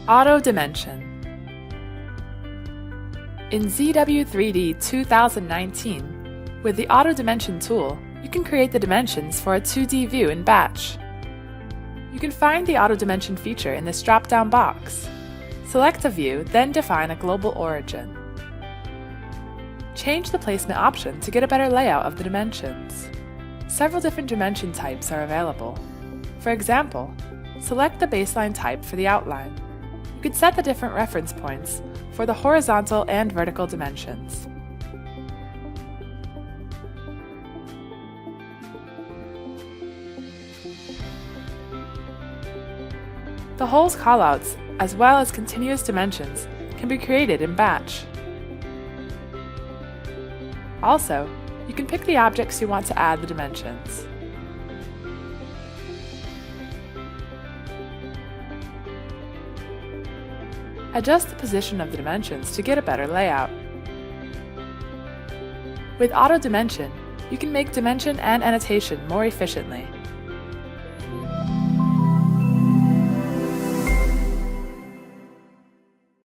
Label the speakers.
Speaker 1: Auto dimension. In ZW3D 2019, with the Auto Dimension tool, you can create the dimensions for a 2D view in batch. You can find the Auto Dimension feature in this drop-down box. Select a view, then define a global origin. Change the placement option to get a better layout of the dimensions. Several different dimension types are available. For example, select the baseline type for the outline. You can set the different reference points for the horizontal and vertical dimensions. The holes callouts, as well as continuous dimensions, can be created in batch. Also, you can pick the objects you want to add the dimensions. Adjust the position of the dimensions to get a better layout. With Auto Dimension, you can make dimension and annotation more efficiently.